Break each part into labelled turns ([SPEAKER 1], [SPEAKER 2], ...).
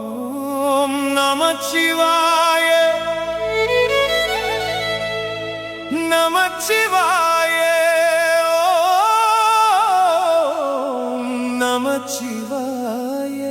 [SPEAKER 1] ஓம் நமச்சிவாய நமச்சிவாய ஓம் நமச்சிவாய.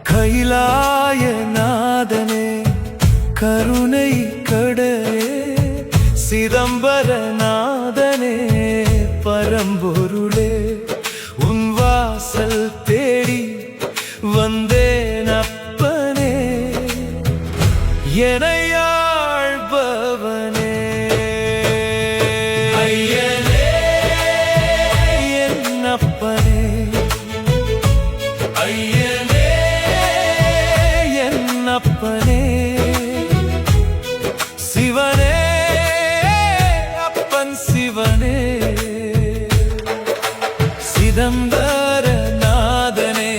[SPEAKER 1] கைலாய நாதனே கருணை கடலே சிதம்பர நாதனே பரம்பொருளே உன் வாசல் தேடி வந்தேன் அப்பனே எனையாழ்பவனே ஐயனே என் அப்பனே ஐயனே அப்பனே சிவனே அப்பன் சிவனே சிதம்பர நாதனே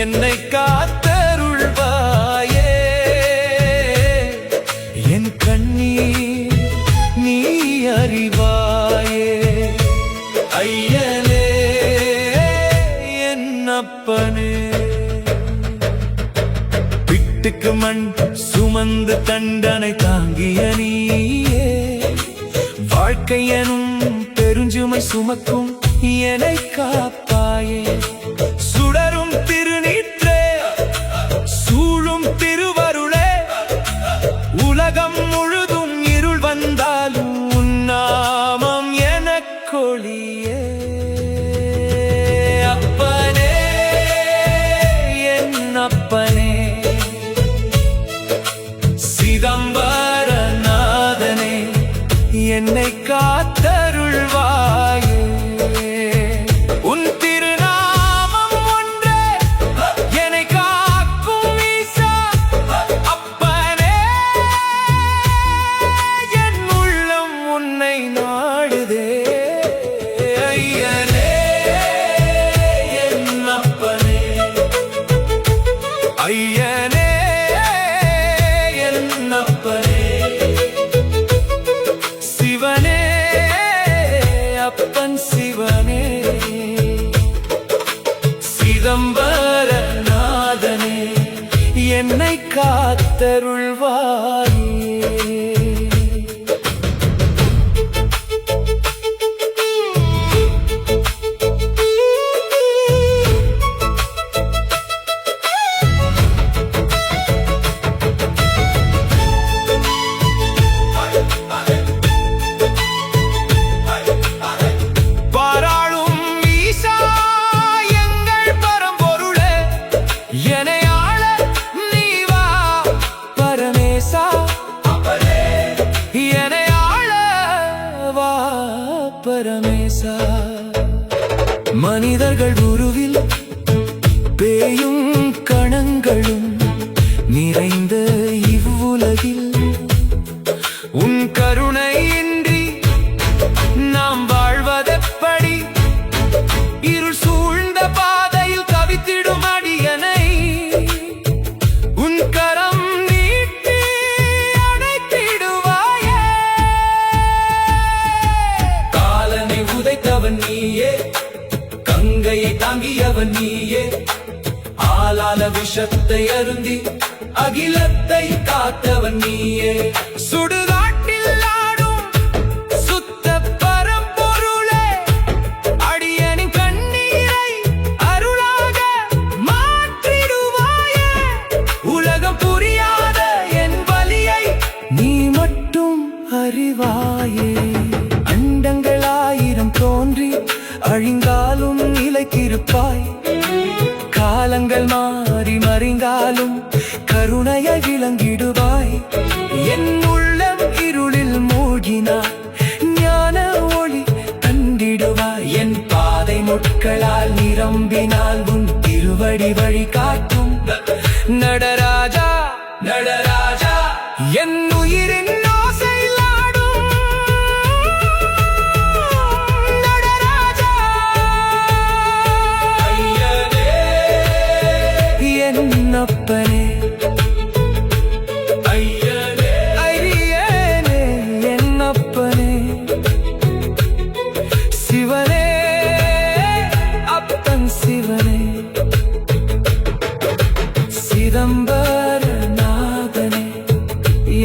[SPEAKER 1] என்னை காத்தருள்வாயே என் கண்ணீர் நீ அறிவாயே ஐயனே என் அப்பனே. வீட்டுக்கு மண் சுமந்து தண்டனை தாங்கிய நீயே வாழ்க்கை எனும் பெருஞ்சுமை சுமக்கும் என்னை காப்பாயே சுடரும் திருநீற்றே சூழும் திருவருளே உலகம் முழுதும் இருள் வந்தாலும் உன் நாமம் எனக்கொளியே அப்பனே என் அப்பனே சிதம்பர நாதனே என்னை காத்தருள்வாயே உன் திருநாமம் ஒன்றே என்னை காக்கும் ஈசா அப்பனே என் உள்ளம் உன்னை நாடுதே ஐயனே என் அப்பனே ஐயனே சிவனே அப்பன் சிவனே சிதம்பர நாதனே என்னை காத்தருள்வாயே. பரமேசா மனிதர்கள் உருவில் பேயும் கணங்களும் நிறைந்த இவ்வுலகில் உன் கருணை இன்றி நாம் வாழ்வதெப்படி இருள் சூழ்ந்த பாதையில் தவித்திடும் அடியனை உன் கரம் நீட்டி அணைத்திடுவாயே காலனை உதைத்தவன் நீயே கங்கையை தாங்கியவன் நீயே ஆளால விஷத்தை அருந்தி அகிலத்தை காத்தவன் நீயே சுடுகாட்டில் ஆடும் சுத்த பரம்பொருளே அடியனின் கண்ணீரை அருளாக மாற்றிடுவாயே உலகம் புரியாத என் வலியை நீ மட்டும் அறிவாயே அண்டங்கள் ஆயிரம் தோன்றி அழிந்தாலும் நிலைத்திருப்பாய் காலங்கள் மாறி மறைந்தாலும் கருணையை விளங்கிடுவாய் என் உள்ளம் இருளில் மூழ்கினார் ஞான ஒளி நன்மைகளால் நிரம்பினால் உன் திருவடி வழி காட்டும். நடராஜா நடராஜா என் உயிரின் ஓசையில் ஆடும் நடராஜா. ஐயனே என் அப்பனே, ஐயனே ஐயனே என் அப்பனே, சிவனே அப்பன் சிவனே, சிதம்பரநாதனே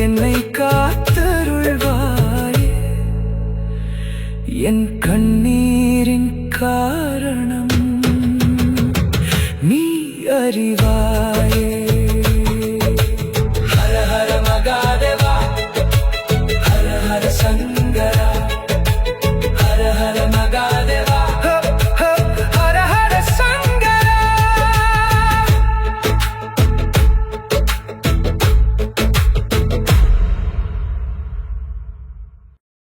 [SPEAKER 1] என்னை காத்தருள்வாயே. என் கண்ணீரின் காரணம் நீ அறிவாயே.